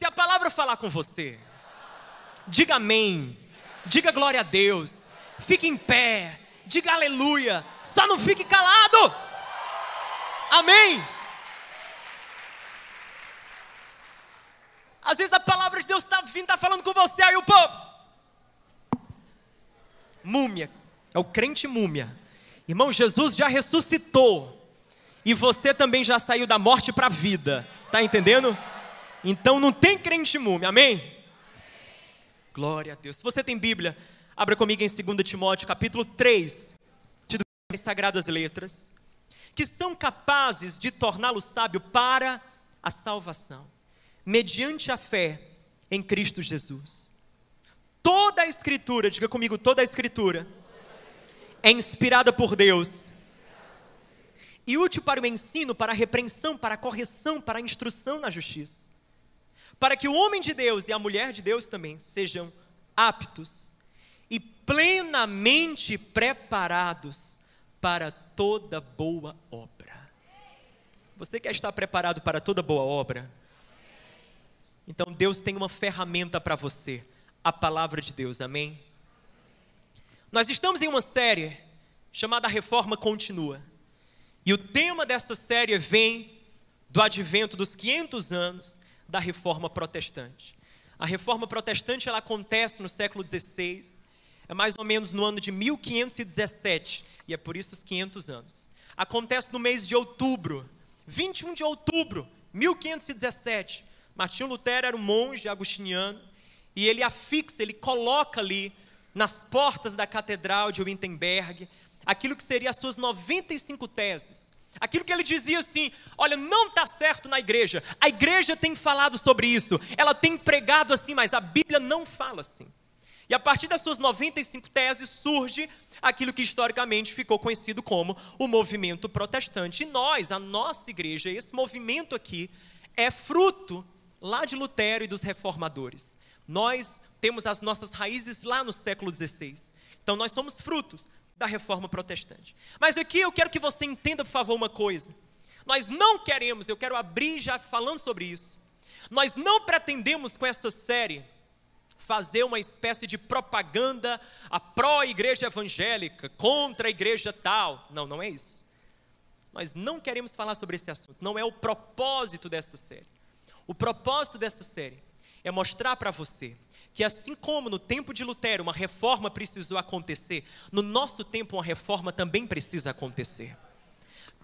Se a palavra falar com você, diga amém, diga glória a Deus, fique em pé, diga aleluia, só não fique calado. Amém? Às vezes a palavra de Deus está vindo, está falando com você, aí o povo, múmia, é o crente múmia. Irmão, Jesus já ressuscitou, e você também já saiu da morte para a vida, está entendendo? Então não tem crente múmia, amém? Glória a Deus. Se você tem Bíblia, abra comigo em 2 Timóteo, capítulo 3, das Sagradas Letras, que são capazes de torná-lo sábio para a salvação, mediante a fé em Cristo Jesus. Toda a Escritura, diga comigo, toda a Escritura é inspirada por Deus e útil para o ensino, para a repreensão, para a correção, para a instrução na justiça, para que o homem de Deus e a mulher de Deus também sejam aptos e plenamente preparados para toda boa obra. Você quer estar preparado para toda boa obra? Então Deus tem uma ferramenta para você, a palavra de Deus, amém? Nós estamos em uma série chamada Reforma Continua, e o tema dessa série vem do advento dos 500 anos da Reforma Protestante. A Reforma Protestante, ela acontece no século XVI, é mais ou menos no ano de 1517, e é por isso os 500 anos. Acontece no mês de outubro, 21 de outubro, 1517. Martinho Lutero era um monge agostiniano, e ele afixa, ele coloca ali, nas portas da Catedral de Wittenberg, aquilo que seria as suas 95 teses. Aquilo que ele dizia assim, olha, não está certo na igreja, a igreja tem falado sobre isso, ela tem pregado assim, mas a Bíblia não fala assim. E a partir das suas 95 teses surge aquilo que historicamente ficou conhecido como o movimento protestante. E nós, a nossa igreja, esse movimento aqui, é fruto lá de Lutero e dos reformadores. Nós temos as nossas raízes lá no século XVI. Então nós somos frutos da Reforma Protestante. Mas aqui eu quero que você entenda, por favor, uma coisa. Nós não queremos, eu quero abrir já falando sobre isso, nós não pretendemos com essa série fazer uma espécie de propaganda a pró-igreja evangélica, contra a igreja tal. Não, não é isso. Nós não queremos falar sobre esse assunto, não é o propósito dessa série. O propósito dessa série é mostrar para você que assim como no tempo de Lutero uma reforma precisou acontecer, no nosso tempo uma reforma também precisa acontecer.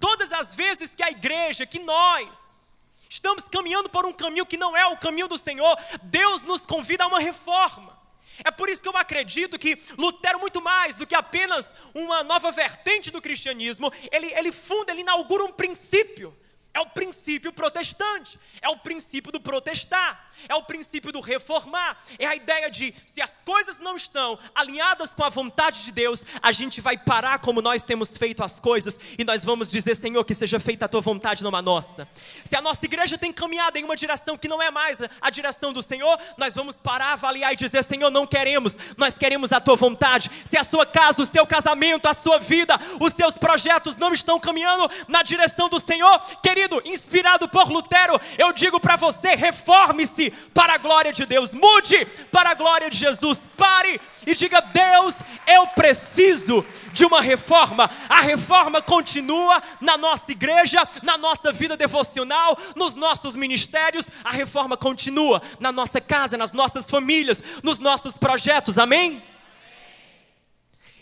Todas as vezes que a igreja, que nós, estamos caminhando por um caminho que não é o caminho do Senhor, Deus nos convida a uma reforma. É por isso que eu acredito que Lutero, muito mais do que apenas uma nova vertente do cristianismo, ele funda, ele inaugura um princípio. É o princípio protestante, é o princípio do protestar, é o princípio do reformar, é a ideia de, se as coisas não estão alinhadas com a vontade de Deus, a gente vai parar como nós temos feito as coisas, e nós vamos dizer, Senhor, que seja feita a tua vontade, não a nossa. Se a nossa igreja tem caminhado em uma direção que não é mais a direção do Senhor, nós vamos parar, avaliar e dizer, Senhor, não queremos, nós queremos a tua vontade. Se a sua casa, o seu casamento, a sua vida, os seus projetos não estão caminhando na direção do Senhor, querido, inspirado por Lutero, eu digo para você, reforme-se para a glória de Deus, mude para a glória de Jesus, pare e diga, Deus, eu preciso de uma reforma. A reforma continua na nossa igreja, na nossa vida devocional, nos nossos ministérios, a reforma continua na nossa casa, nas nossas famílias, nos nossos projetos, amém?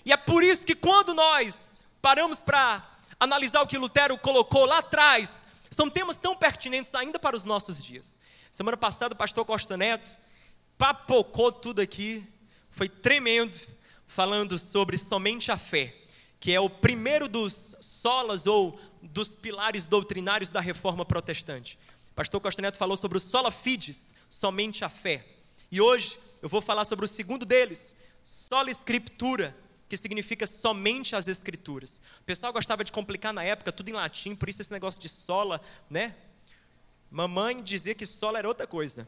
E é por isso que quando nós paramos para analisar o que Lutero colocou lá atrás, são temas tão pertinentes ainda para os nossos dias. Semana passada o pastor Costa Neto papocou tudo aqui, foi tremendo, falando sobre somente a fé, que é o primeiro dos solas ou dos pilares doutrinários da Reforma Protestante. O pastor Costa Neto falou sobre o sola fides, somente a fé. E hoje eu vou falar sobre o segundo deles, sola scriptura, que significa somente as escrituras. O pessoal gostava de complicar na época, tudo em latim, por isso esse negócio de sola, né? Mamãe dizia que sola era outra coisa.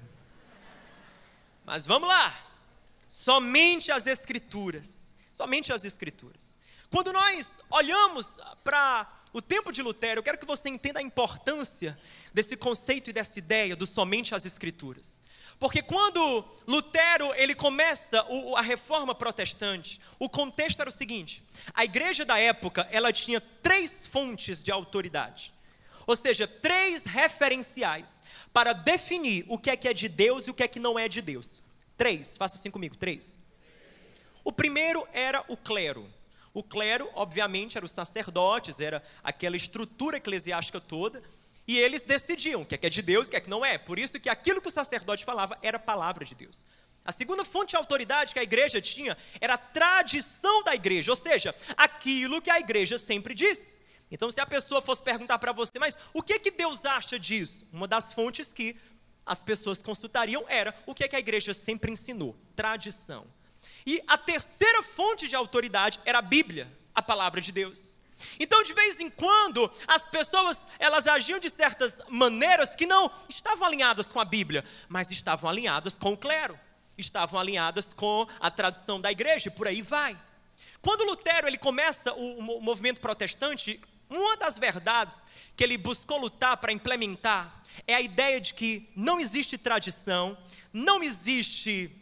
Mas vamos lá, somente as escrituras, somente as escrituras. Quando nós olhamos para o tempo de Lutero, eu quero que você entenda a importância desse conceito e dessa ideia do somente as escrituras. Porque quando Lutero ele começa a reforma protestante, o contexto era o seguinte: a igreja da época ela tinha 3 fontes de autoridade, ou seja, 3 referenciais para definir o que é de Deus e o que é que não é de Deus. 3, faça assim comigo, 3. O primeiro era o clero. O clero, obviamente, eram os sacerdotes, era aquela estrutura eclesiástica toda, e eles decidiam o que é de Deus e o que é que não é. Por isso que aquilo que o sacerdote falava era a palavra de Deus. A segunda fonte de autoridade que a igreja tinha era a tradição da igreja, ou seja, aquilo que a igreja sempre disse. Então, se a pessoa fosse perguntar para você, mas o que Deus acha disso? Uma das fontes que as pessoas consultariam era o que a igreja sempre ensinou, tradição. E a terceira fonte de autoridade era a Bíblia, a palavra de Deus. Então, de vez em quando, as pessoas, elas agiam de certas maneiras que não estavam alinhadas com a Bíblia, mas estavam alinhadas com o clero, estavam alinhadas com a tradição da igreja, e por aí vai. Quando Lutero ele começa o movimento protestante, uma das verdades que ele buscou lutar para implementar é a ideia de que não existe tradição, não existe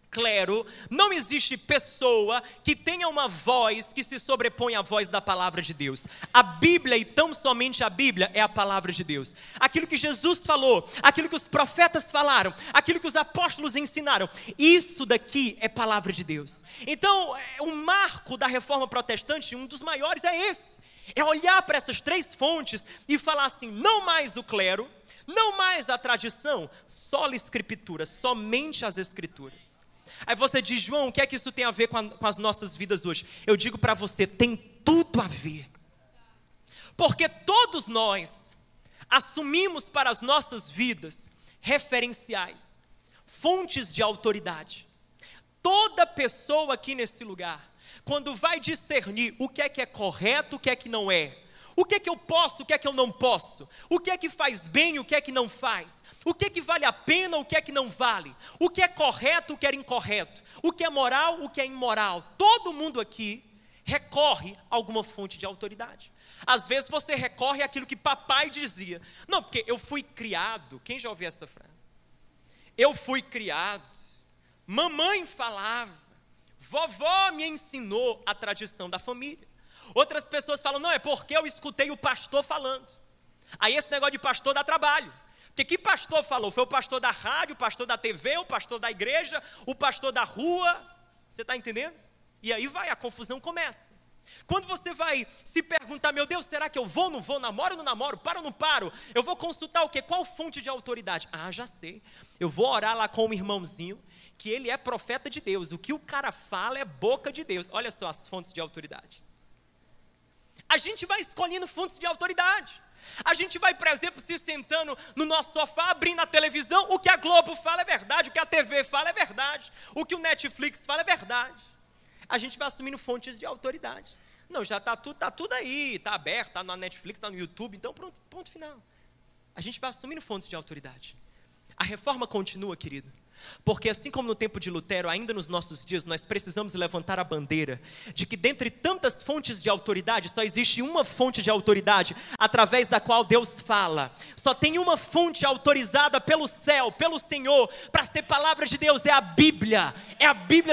clero, não existe pessoa que tenha uma voz que se sobrepõe à voz da palavra de Deus. A Bíblia, e tão somente a Bíblia, é a palavra de Deus. Aquilo que Jesus falou, aquilo que os profetas falaram, aquilo que os apóstolos ensinaram, isso daqui é palavra de Deus. Então, o marco da reforma protestante, um dos maiores é esse. É olhar para essas 3 fontes e falar assim, não mais o clero, não mais a tradição, só a escritura, somente as escrituras. Aí você diz, João, o que é que isso tem a ver com as nossas vidas hoje? Eu digo para você, tem tudo a ver. Porque todos nós assumimos para as nossas vidas referenciais, fontes de autoridade. Toda pessoa aqui nesse lugar, quando vai discernir o que é correto, o que é que não é, o que é que eu posso, o que é que eu não posso, o que é que faz bem, o que é que não faz, o que é que vale a pena, o que é que não vale, o que é correto, o que é incorreto, o que é moral, o que é imoral. Todo mundo aqui recorre a alguma fonte de autoridade. Às vezes você recorre àquilo que papai dizia. Não, porque eu fui criado, quem já ouviu essa frase? Eu fui criado, mamãe falava, vovó me ensinou a tradição da família. Outras pessoas falam, não, é porque eu escutei o pastor falando. Aí esse negócio de pastor dá trabalho. Porque que pastor falou? Foi o pastor da rádio, o pastor da TV, o pastor da igreja, o pastor da rua. Você está entendendo? E aí vai, a confusão começa. Quando você vai se perguntar, meu Deus, será que eu vou, não vou, namoro ou não namoro, paro ou não paro? Eu vou consultar o quê? Qual fonte de autoridade? Ah, já sei. Eu vou orar lá com um irmãozinho, que ele é profeta de Deus. O que o cara fala é boca de Deus. Olha só as fontes de autoridade. A gente vai escolhendo fontes de autoridade. A gente vai, por exemplo, se sentando no nosso sofá, abrindo a televisão, o que a Globo fala é verdade, o que a TV fala é verdade, o que o Netflix fala é verdade. A gente vai assumindo fontes de autoridade. Não, já está tudo aí, está aberto, está na Netflix, está no YouTube, então pronto, ponto final. A gente vai assumindo fontes de autoridade. A reforma continua, querido. Porque assim como no tempo de Lutero, ainda nos nossos dias, nós precisamos levantar a bandeira de que dentre tantas fontes de autoridade, só existe uma fonte de autoridade através da qual Deus fala. Só tem uma fonte autorizada pelo céu, pelo Senhor, para ser palavra de Deus, é a Bíblia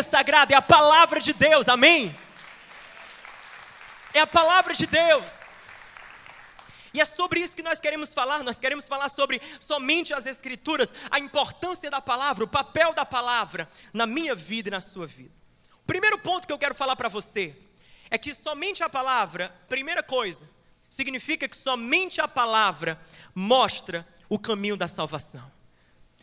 Sagrada, é a palavra de Deus, amém? É a palavra de Deus. E é sobre isso que nós queremos falar sobre somente as Escrituras, a importância da palavra, o papel da palavra na minha vida e na sua vida. O primeiro ponto que eu quero falar para você é que somente a palavra, primeira coisa, significa que somente a palavra mostra o caminho da salvação.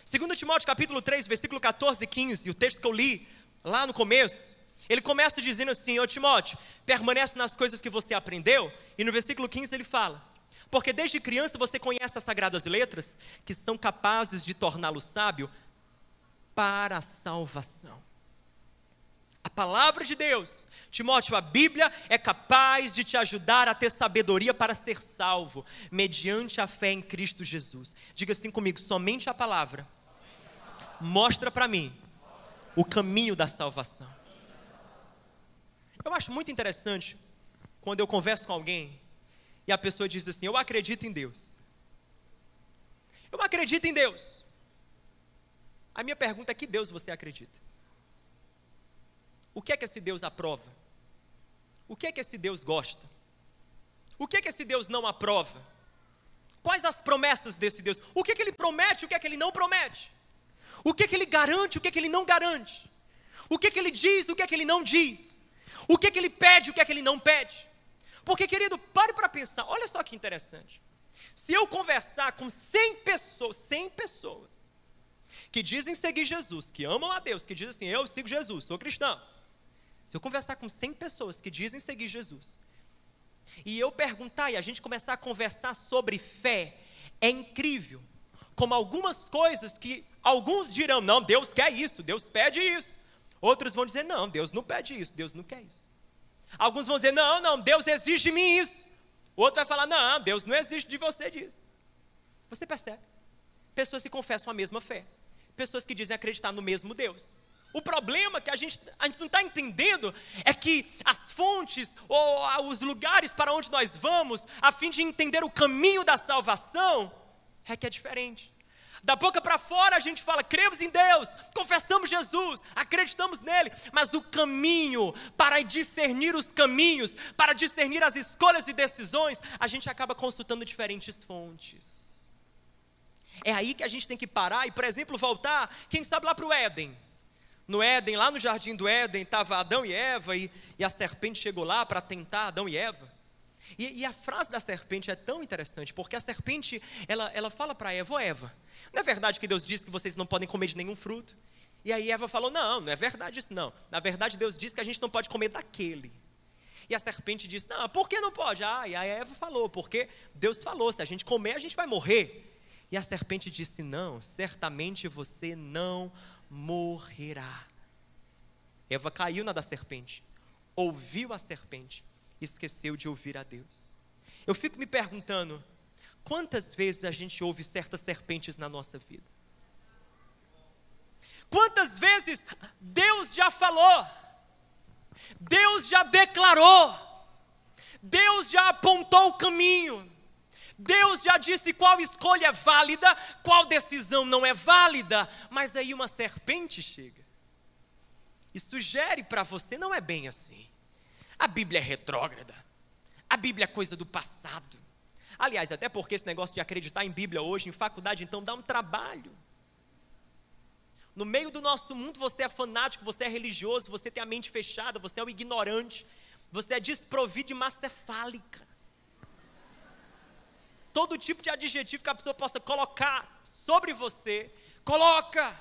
2 Timóteo capítulo 3, versículo 14 e 15, o texto que eu li lá no começo, ele começa dizendo assim, ô Timóteo, permanece nas coisas que você aprendeu, e no versículo 15 ele fala, porque desde criança você conhece as sagradas letras, que são capazes de torná-lo sábio para a salvação. A palavra de Deus, Timóteo, a Bíblia é capaz de te ajudar a ter sabedoria para ser salvo, mediante a fé em Cristo Jesus. Diga assim comigo, somente a palavra mostra para mim o caminho da salvação. Eu acho muito interessante, quando eu converso com alguém, e a pessoa diz assim, eu acredito em Deus. Eu acredito em Deus. A minha pergunta é: que Deus você acredita? O que é que esse Deus aprova? O que é que esse Deus gosta? O que é que esse Deus não aprova? Quais as promessas desse Deus? O que é que ele promete, o que é que ele não promete? O que é que ele garante, o que é que ele não garante? O que é que ele diz, o que é que ele não diz? O que é que ele pede, o que é que ele não pede? Porque, querido, pare para pensar, olha só que interessante. Se eu conversar com 100 pessoas que dizem seguir Jesus, que amam a Deus, que dizem assim: eu sigo Jesus, sou cristão. Se eu conversar com 100 pessoas que dizem seguir Jesus, e eu perguntar e a gente começar a conversar sobre fé, é incrível como algumas coisas que alguns dirão: não, Deus quer isso, Deus pede isso. Outros vão dizer: não, Deus não pede isso, Deus não quer isso. Alguns vão dizer: não, Deus exige de mim isso. O outro vai falar: não, Deus não exige de você disso. Você percebe? Pessoas que confessam a mesma fé, pessoas que dizem acreditar no mesmo Deus. O problema que a gente não está entendendo é que as fontes ou os lugares para onde nós vamos, a fim de entender o caminho da salvação, é que é diferente. Da boca para fora a gente fala: cremos em Deus, confessamos Jesus, acreditamos nele, mas o caminho para discernir os caminhos, para discernir as escolhas e decisões, a gente acaba consultando diferentes fontes. É aí que a gente tem que parar e, por exemplo, voltar, quem sabe, lá para o Éden. No Éden, lá no jardim do Éden, estava Adão e Eva, e a serpente chegou lá para tentar Adão e Eva. E a frase da serpente é tão interessante, porque a serpente, ela fala para Eva: ô Eva, não é verdade que Deus disse que vocês não podem comer de nenhum fruto? E aí Eva falou: não é verdade isso não. Na verdade Deus disse que a gente não pode comer daquele. E a serpente disse: não, por que não pode? E a Eva falou: porque Deus falou, se a gente comer a gente vai morrer. E a serpente disse: não, certamente você não morrerá. Eva caiu na da serpente, ouviu a serpente, esqueceu de ouvir a Deus. Eu fico me perguntando, quantas vezes a gente ouve certas serpentes na nossa vida? Quantas vezes Deus já falou, Deus já declarou, Deus já apontou o caminho, Deus já disse qual escolha é válida, qual decisão não é válida, mas aí uma serpente chega e sugere para você: não é bem assim, a Bíblia é retrógrada, a Bíblia é coisa do passado. Aliás, até porque esse negócio de acreditar em Bíblia hoje, em faculdade, então dá um trabalho. No meio do nosso mundo você é fanático, você é religioso, você tem a mente fechada, você é um ignorante, você é desprovido de massa cefálica. Todo tipo de adjetivo que a pessoa possa colocar sobre você, coloca.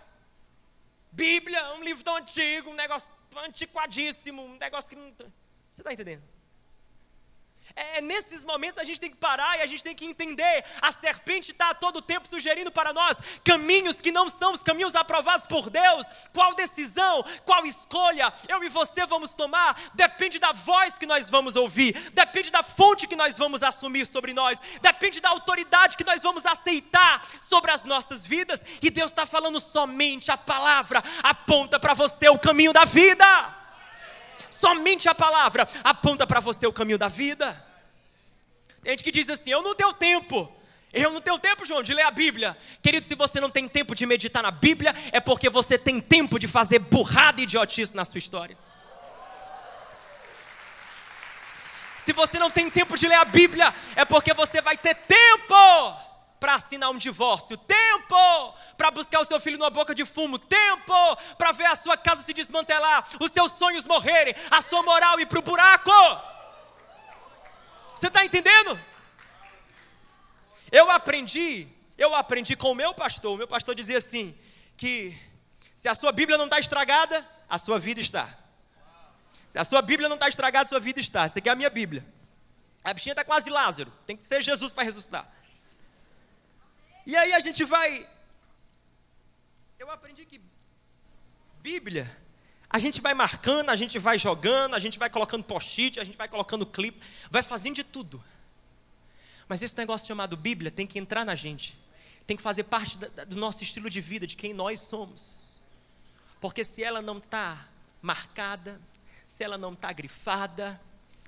Bíblia é um livro tão antigo, um negócio antiquadíssimo, um negócio que não... Você está entendendo? Nesses momentos a gente tem que parar e a gente tem que entender. A serpente está a todo tempo sugerindo para nós caminhos que não são os caminhos aprovados por Deus. Qual decisão, qual escolha eu e você vamos tomar, depende da voz que nós vamos ouvir, depende da fonte que nós vamos assumir sobre nós, depende da autoridade que nós vamos aceitar sobre as nossas vidas. E Deus está falando: somente a palavra aponta para você o caminho da vida. Somente a palavra aponta para você o caminho da vida. Tem gente que diz assim: eu não tenho tempo, João, de ler a Bíblia. Querido, se você não tem tempo de meditar na Bíblia, é porque você tem tempo de fazer burrada e idiotice na sua história. Se você não tem tempo de ler a Bíblia, é porque você vai ter tempo para assinar um divórcio, tempo para buscar o seu filho numa boca de fumo, tempo para ver a sua casa se desmantelar, os seus sonhos morrerem, a sua moral ir para o buraco. Você está entendendo? Eu aprendi com o meu pastor dizia assim, que se a sua Bíblia não está estragada, a sua vida está. Se a sua Bíblia não está estragada, a sua vida está. Essa aqui é a minha Bíblia. A bichinha está quase Lázaro, tem que ser Jesus para ressuscitar. E aí a gente vai... Eu aprendi que Bíblia, a gente vai marcando, a gente vai jogando, a gente vai colocando post-it, a gente vai colocando clipe, vai fazendo de tudo. Mas esse negócio chamado Bíblia tem que entrar na gente, tem que fazer parte do nosso estilo de vida, de quem nós somos. Porque se ela não está marcada, se ela não está grifada,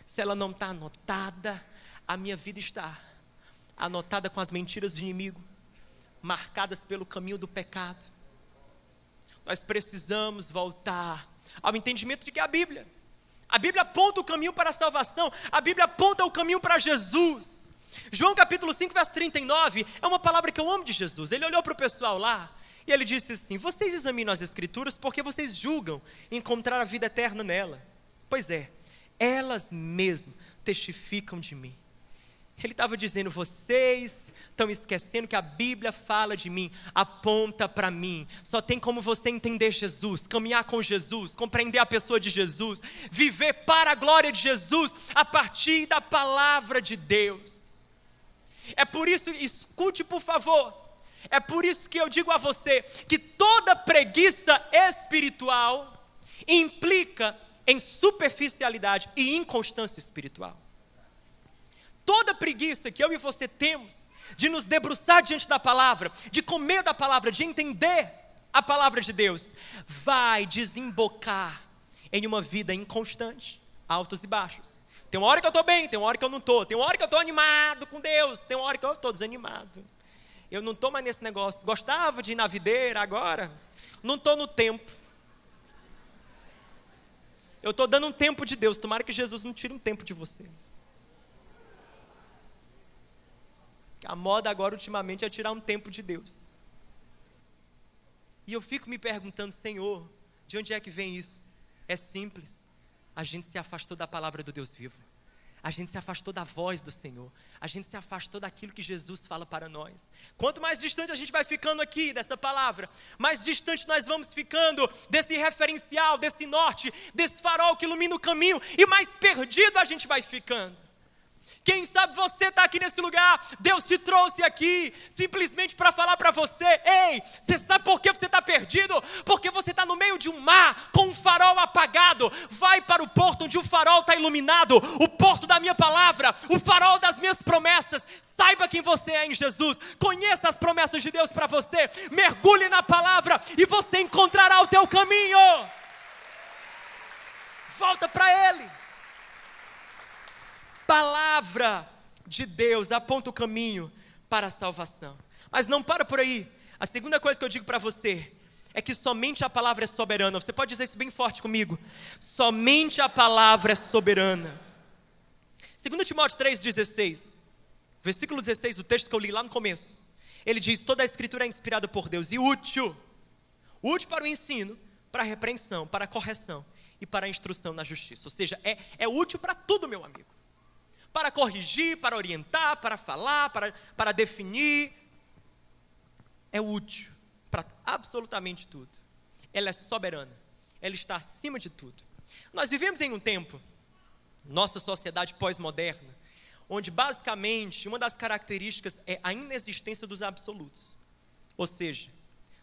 se ela não está anotada, a minha vida está anotada com as mentiras do inimigo, marcadas pelo caminho do pecado. Nós precisamos voltar ao entendimento de que a Bíblia aponta o caminho para a salvação, a Bíblia aponta o caminho para Jesus. João capítulo 5, verso 39, é uma palavra que eu amo de Jesus. Ele olhou para o pessoal lá, e ele disse assim: vocês examinam as Escrituras porque vocês julgam encontrar a vida eterna nela. Pois é, elas mesmas testificam de mim. Ele estava dizendo: vocês estão esquecendo que a Bíblia fala de mim, aponta para mim. Só tem como você entender Jesus, caminhar com Jesus, compreender a pessoa de Jesus, viver para a glória de Jesus, a partir da palavra de Deus. É por isso, escute por favor, é por isso que eu digo a você, que toda preguiça espiritual implica em superficialidade e inconstância espiritual. Toda preguiça que eu e você temos de nos debruçar diante da palavra, de comer da palavra, de entender a palavra de Deus, vai desembocar em uma vida inconstante, altos e baixos. Tem uma hora que eu estou bem, tem uma hora que eu não estou, tem uma hora que eu estou animado com Deus, tem uma hora que eu estou desanimado. Eu não estou mais nesse negócio, gostava de ir na videira, agora não estou no tempo. Eu estou dando um tempo de Deus, tomara que Jesus não tire um tempo de você. A moda agora ultimamente é tirar um tempo de Deus. E eu fico me perguntando: Senhor, de onde é que vem isso? É simples, a gente se afastou da palavra do Deus vivo. A gente se afastou da voz do Senhor. A gente se afastou daquilo que Jesus fala para nós. Quanto mais distante a gente vai ficando aqui dessa palavra, mais distante nós vamos ficando desse referencial, desse norte, desse farol que ilumina o caminho, e mais perdido a gente vai ficando. Quem sabe você está aqui nesse lugar, Deus te trouxe aqui simplesmente para falar para você: ei, você sabe por que você está perdido? Porque você está no meio de um mar com um farol apagado. Vai para o porto onde o farol está iluminado, o porto da minha palavra, o farol das minhas promessas. Saiba quem você é em Jesus, conheça as promessas de Deus para você, mergulhe na palavra e você encontrará o teu caminho. Volta para Ele. Palavra de Deus aponta o caminho para a salvação. Mas não para por aí. A segunda coisa que eu digo para você é que somente a palavra é soberana. Você pode dizer isso bem forte comigo: somente a palavra é soberana. 2 Timóteo 3,16, versículo 16 do texto que eu li lá no começo, ele diz: toda a escritura é inspirada por Deus e útil para o ensino, para a repreensão, para a correção e para a instrução na justiça. Ou seja, é útil para tudo, meu amigo. Para corrigir, para orientar, para falar, para definir. É útil para absolutamente tudo. Ela é soberana, ela está acima de tudo. Nós vivemos em um tempo, nossa sociedade pós-moderna, onde basicamente uma das características é a inexistência dos absolutos. Ou seja,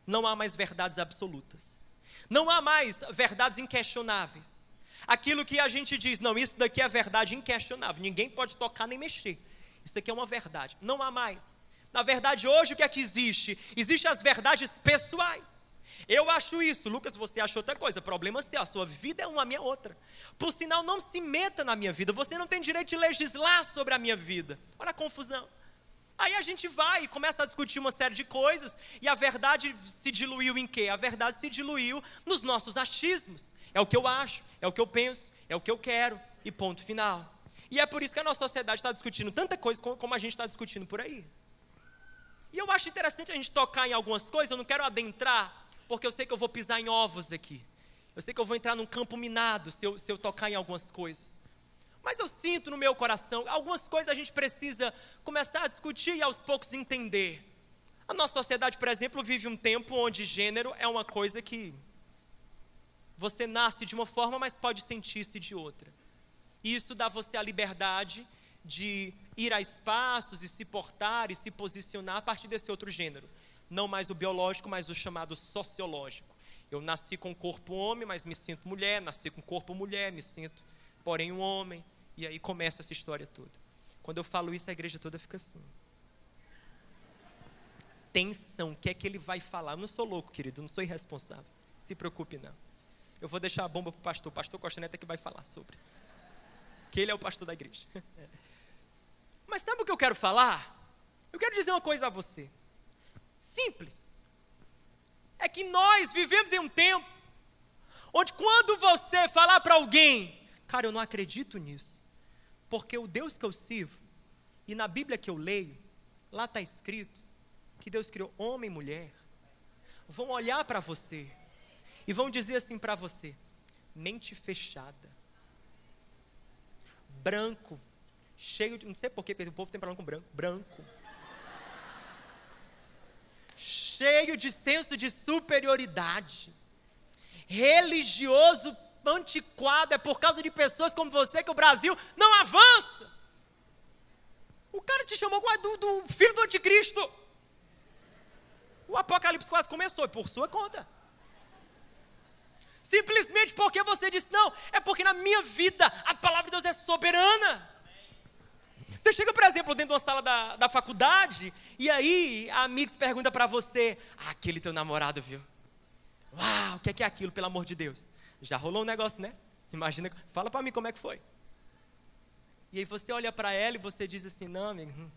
não há mais verdades absolutas, não há mais verdades inquestionáveis. Aquilo que a gente diz: não, isso daqui é verdade inquestionável, ninguém pode tocar nem mexer, isso aqui é uma verdade, não há mais. Na verdade hoje o que é que existe? Existem as verdades pessoais. Eu acho isso, Lucas, você acha outra coisa, problema seu, a sua vida é uma, a minha outra. Por sinal, não se meta na minha vida, você não tem direito de legislar sobre a minha vida. Olha a confusão. Aí a gente vai e começa a discutir uma série de coisas, e a verdade se diluiu em quê? A verdade se diluiu nos nossos achismos. É o que eu acho, é o que eu penso, é o que eu quero, e ponto final. E é por isso que a nossa sociedade está discutindo tanta coisa como a gente está discutindo por aí. E eu acho interessante a gente tocar em algumas coisas. Eu não quero adentrar, porque eu sei que eu vou pisar em ovos aqui. Eu sei que eu vou entrar num campo minado se eu tocar em algumas coisas. Mas eu sinto no meu coração, algumas coisas a gente precisa começar a discutir e aos poucos entender. A nossa sociedade, por exemplo, vive um tempo onde gênero é uma coisa que você nasce de uma forma, mas pode sentir-se de outra. E isso dá a você a liberdade de ir a espaços e se portar e se posicionar a partir desse outro gênero. Não mais o biológico, mas o chamado sociológico. Eu nasci com corpo homem, mas me sinto mulher. Nasci com corpo mulher, me sinto, porém, um homem. E aí começa essa história toda. Quando eu falo isso, a igreja toda fica assim. Tensão, o que é que ele vai falar? Eu não sou louco, querido, não sou irresponsável. Se preocupe, não. Eu vou deixar a bomba para o pastor Costa Neto, que vai falar sobre. Que ele é o pastor da igreja. Mas sabe o que eu quero falar? Eu quero dizer uma coisa a você. Simples. é que nós vivemos em um tempo onde quando você falar para alguém, cara, eu não acredito nisso, porque o Deus que eu sirvo, e na Bíblia que eu leio, lá está escrito que Deus criou homem e mulher, vão olhar para você e vão dizer assim para você: mente fechada, branco, cheio de, não sei porquê, o povo tem problema com branco, cheio de senso de superioridade, religioso antiquado, é por causa de pessoas como você que o Brasil não avança. O cara te chamou do filho do anticristo. O apocalipse quase começou, e por sua conta. Simplesmente porque você disse não, é porque na minha vida a palavra de Deus é soberana. Você chega, por exemplo, dentro de uma sala da faculdade, e aí a amiga pergunta para você: aquele teu namorado, viu? Uau, o que é aquilo, pelo amor de Deus? Já rolou um negócio, né? Imagina, fala para mim como é que foi. E aí você olha para ela e você diz assim: não, amigo.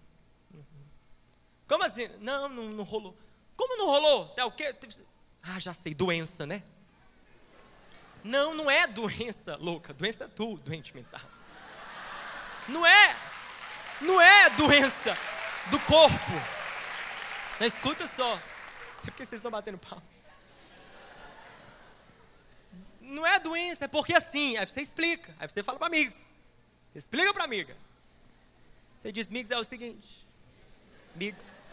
Como assim? Não rolou. Como não rolou? É o quê? Ah, já sei, doença, né? Não é doença louca, doença é tu, doente mental. Não é doença do corpo. Não, escuta só. Sei porque vocês estão batendo pau. Não é doença, é porque assim, aí você explica, aí você fala para amigos. Explica para amiga. Você diz: Migs, é o seguinte, Migs,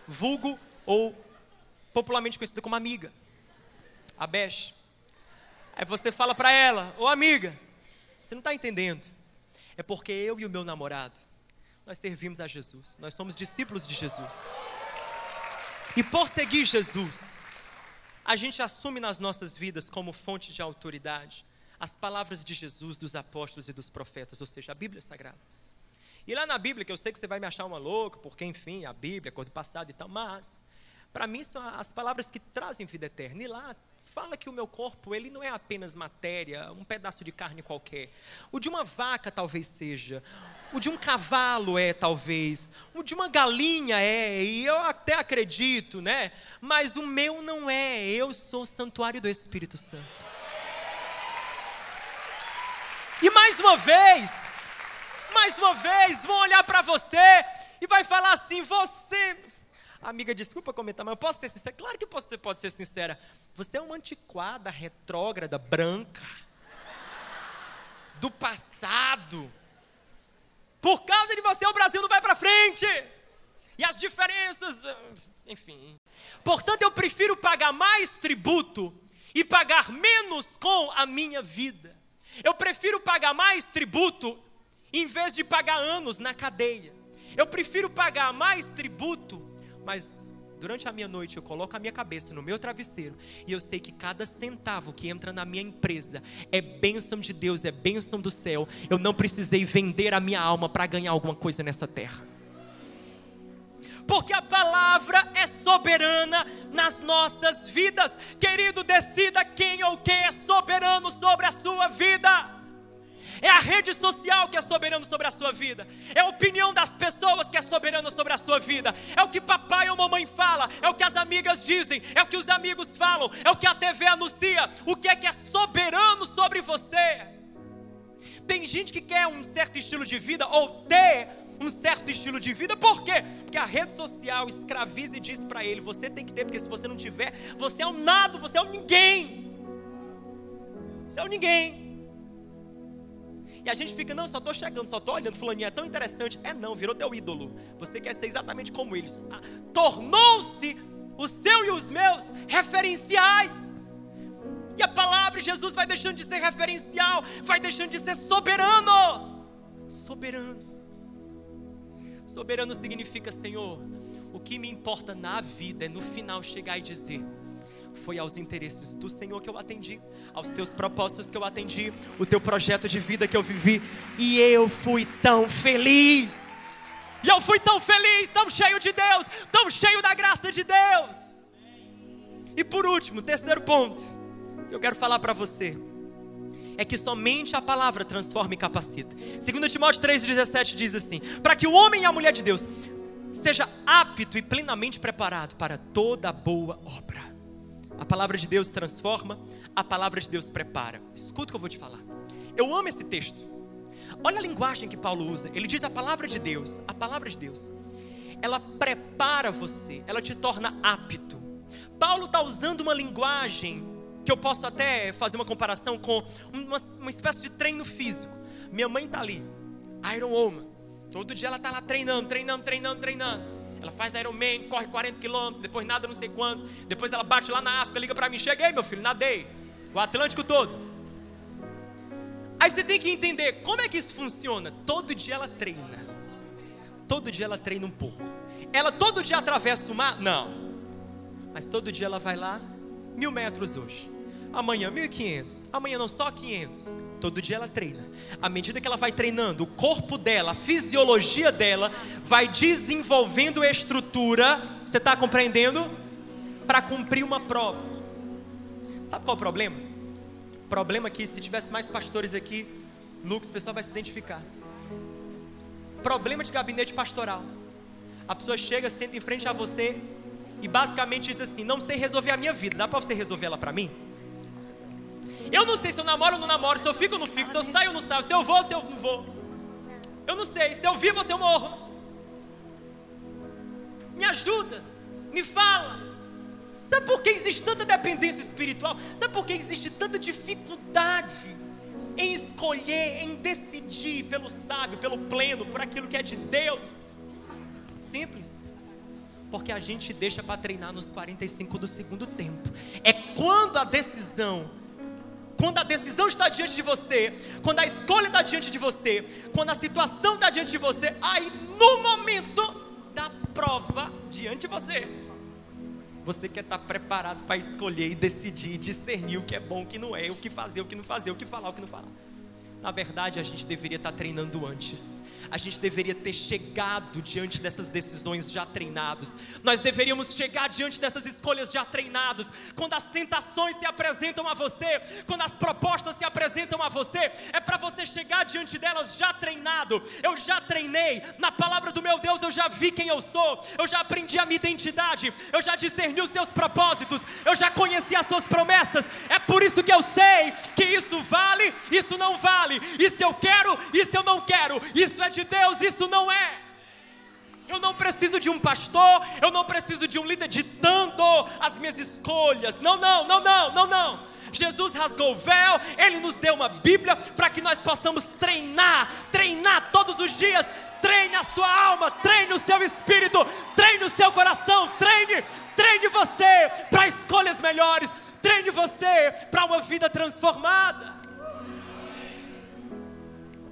vulgo ou popularmente conhecida como amiga, a Beth. Aí você fala para ela: ô amiga, você não está entendendo, é porque eu e o meu namorado, nós servimos a Jesus, nós somos discípulos de Jesus, e por seguir Jesus, a gente assume nas nossas vidas como fonte de autoridade as palavras de Jesus, dos apóstolos e dos profetas, ou seja, a Bíblia Sagrada. E lá na Bíblia, que eu sei que você vai me achar uma louca, porque enfim, a Bíblia, coisa do passado e tal, mas para mim são as palavras que trazem vida eterna. E lá fala que o meu corpo, ele não é apenas matéria, um pedaço de carne qualquer. O de uma vaca talvez seja, o de um cavalo é talvez, o de uma galinha é, e eu até acredito, né? Mas o meu não é, eu sou o santuário do Espírito Santo. E mais uma vez, vão olhar para você e vai falar assim: você, amiga, desculpa comentar, mas eu posso ser sincera? Claro que você pode ser sincera. Você é uma antiquada, retrógrada, branca, do passado. Por causa de você, o Brasil não vai para frente. E as diferenças, enfim. Portanto, eu prefiro pagar mais tributo e pagar menos com a minha vida. Eu prefiro pagar mais tributo em vez de pagar anos na cadeia. Eu prefiro pagar mais tributo, mas durante a minha noite eu coloco a minha cabeça no meu travesseiro e eu sei que cada centavo que entra na minha empresa é bênção de Deus, é bênção do céu. Eu não precisei vender a minha alma para ganhar alguma coisa nessa terra. Porque a palavra é soberana nas nossas vidas. Querido, decida quem ou quem é soberano sobre a sua vida. É a rede social que é soberano sobre a sua vida. É a opinião das pessoas que é soberana sobre a sua vida. É o que papai ou mamãe fala. É o que as amigas dizem. É o que os amigos falam. É o que a TV anuncia. O que é soberano sobre você? Tem gente que quer um certo estilo de vida ou ter um certo estilo de vida. Por quê? Porque a rede social escraviza e diz para ele: você tem que ter, porque se você não tiver, você é um nada, você é um ninguém. Você é um ninguém. E a gente fica: não, só estou chegando, só estou olhando, fulaninho é tão interessante. É não, virou teu ídolo. Você quer ser exatamente como eles. Tornou-se o seu e os meus referenciais. E a palavra de Jesus vai deixando de ser referencial, vai deixando de ser soberano. Soberano. Soberano significa: Senhor, o que me importa na vida é no final chegar e dizer: foi aos interesses do Senhor que eu atendi, aos teus propósitos que eu atendi, o teu projeto de vida que eu vivi, e eu fui tão feliz. E eu fui tão feliz, tão cheio de Deus, tão cheio da graça de Deus. E por último, terceiro ponto que eu quero falar para você é que somente a palavra transforma e capacita. 2 Timóteo 3,17 diz assim: para que o homem e a mulher de Deus seja apto apto e plenamente preparado para toda boa obra. A palavra de Deus transforma, a palavra de Deus prepara. Escuta o que eu vou te falar. Eu amo esse texto. Olha a linguagem que Paulo usa. Ele diz a palavra de Deus, ela prepara você, ela te torna apto. Paulo está usando uma linguagem que eu posso até fazer uma comparação com uma espécie de treino físico. Minha mãe está ali, Iron Woman. Todo dia ela está lá treinando. Ela faz Ironman, corre 40 km, depois nada não sei quantos. Depois ela bate lá na África, liga para mim: cheguei, meu filho, nadei o Atlântico todo. Aí você tem que entender como é que isso funciona. Todo dia ela treina. Todo dia ela treina um pouco. Ela todo dia atravessa o mar? Não. Mas todo dia ela vai lá, 1000 metros hoje. Amanhã 1500. Amanhã não, só 500. Todo dia ela treina. À medida que ela vai treinando, o corpo dela, a fisiologia dela vai desenvolvendo estrutura. Você está compreendendo? Para cumprir uma prova. Sabe qual é o problema? O problema é que se tivesse mais pastores aqui, Lucas, o pessoal vai se identificar. Problema de gabinete pastoral. A pessoa chega, senta em frente a você e basicamente diz assim: não sei resolver a minha vida, dá para você resolver ela para mim? Eu não sei se eu namoro ou não namoro, se eu fico ou não fico, se eu saio ou não saio, se eu vou ou se eu não vou. Eu não sei, se eu vivo ou se eu morro. Me ajuda, me fala. Sabe por que existe tanta dependência espiritual? Sabe por que existe tanta dificuldade em escolher, em decidir pelo sábio, pelo pleno, por aquilo que é de Deus? Simples. Porque a gente deixa para treinar nos 45 do segundo tempo. É quando a decisão está diante de você, quando a escolha está diante de você, quando a situação está diante de você, aí no momento da prova diante de você, você quer estar preparado para escolher e decidir, discernir o que é bom, o que não é, o que fazer, o que não fazer, o que falar, o que não falar. Na verdade, a gente deveria estar treinando antes. A gente deveria ter chegado diante dessas decisões já treinados. Nós deveríamos chegar diante dessas escolhas já treinados. Quando as tentações se apresentam a você, quando as propostas se apresentam a você, é para você chegar diante delas já treinado. Eu já treinei, na palavra do meu Deus eu já vi quem eu sou, eu já aprendi a minha identidade, eu já discerni os seus propósitos, eu já conheci as suas promessas. É por isso que eu sei que isso vale, isso não vale, isso eu quero, isso eu não quero, isso é de Deus, isso não é. Eu não preciso de um pastor, eu não preciso de um líder ditando as minhas escolhas. Não. Jesus rasgou o véu, Ele nos deu uma Bíblia para que nós possamos treinar todos os dias. Treine a sua alma, treine o seu espírito, treine o seu coração, treine você para escolhas melhores, treine você para uma vida transformada.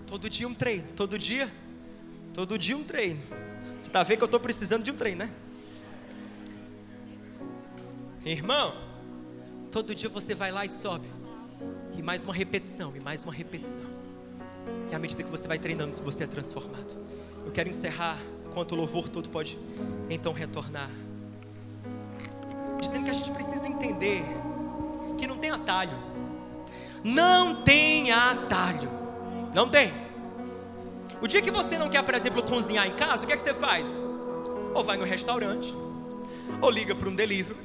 Todo dia um treino, todo dia um treino. Você está vendo que eu estou precisando de um treino, né? Irmão, todo dia você vai lá e sobe. E mais uma repetição, e mais uma repetição. E à medida que você vai treinando, você é transformado. Eu quero encerrar, enquanto o louvor todo pode então retornar, dizendo que a gente precisa entender que não tem atalho. Não tem atalho. Não tem. O dia que você não quer, por exemplo, cozinhar em casa, o que é que você faz? Ou vai no restaurante, ou liga para um delivery.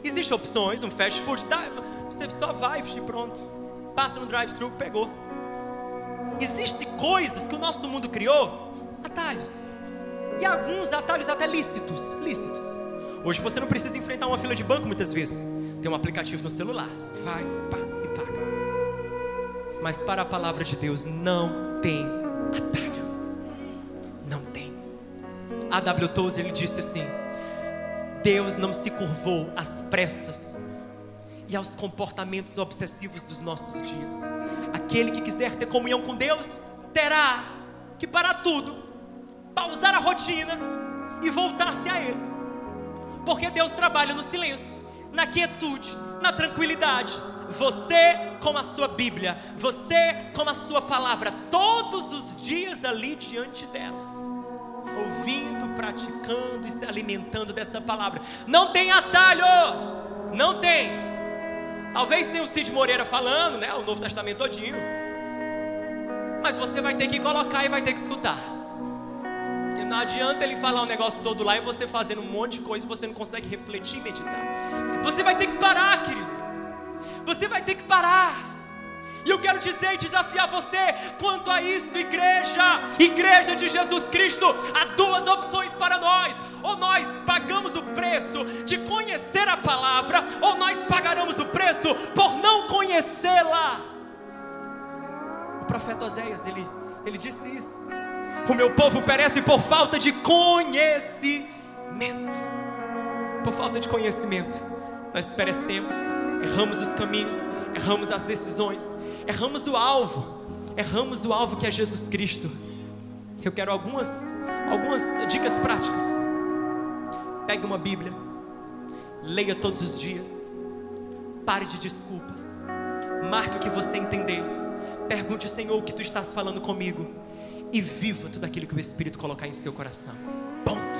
Existem opções, um fast food, tá? Você só vai e pronto. Passa no drive-thru, pegou. Existem coisas que o nosso mundo criou, atalhos. E alguns atalhos até lícitos. Hoje você não precisa enfrentar uma fila de banco muitas vezes. Tem um aplicativo no celular. Vai, pá, e paga. Mas para a palavra de Deus não tem atalho. Não tem. A.W. Tozer, ele disse assim: Deus não se curvou às pressas e aos comportamentos obsessivos dos nossos dias. Aquele que quiser ter comunhão com Deus terá que parar tudo, pausar a rotina e voltar-se a Ele. Porque Deus trabalha no silêncio, na quietude, na tranquilidade. Você com a sua Bíblia, você com a sua palavra, todos os dias ali diante dela, ouvindo, praticando e se alimentando dessa palavra. Não tem atalho, não tem. Talvez tenha o Cid Moreira falando, né, o Novo Testamento todinho, mas você vai ter que colocar e vai ter que escutar. Não adianta ele falar o negócio todo lá e você fazendo um monte de coisa e você não consegue refletir e meditar. Você vai ter que parar, querido. Você vai ter que parar. E eu quero dizer e desafiar você quanto a isso, igreja de Jesus Cristo. Há duas opções para nós: ou nós pagamos o preço de conhecer a palavra, ou nós pagaremos o preço por não conhecê-la. O profeta Oséias, ele disse isso: o meu povo perece por falta de conhecimento. Por falta de conhecimento nós perecemos, erramos os caminhos, erramos as decisões, erramos o alvo que é Jesus Cristo. Eu quero algumas dicas práticas. Pegue uma Bíblia, leia todos os dias, pare de desculpas, marque o que você entender, pergunte: Senhor, o que Tu estás falando comigo? E viva tudo aquilo que o Espírito colocar em seu coração. Ponto.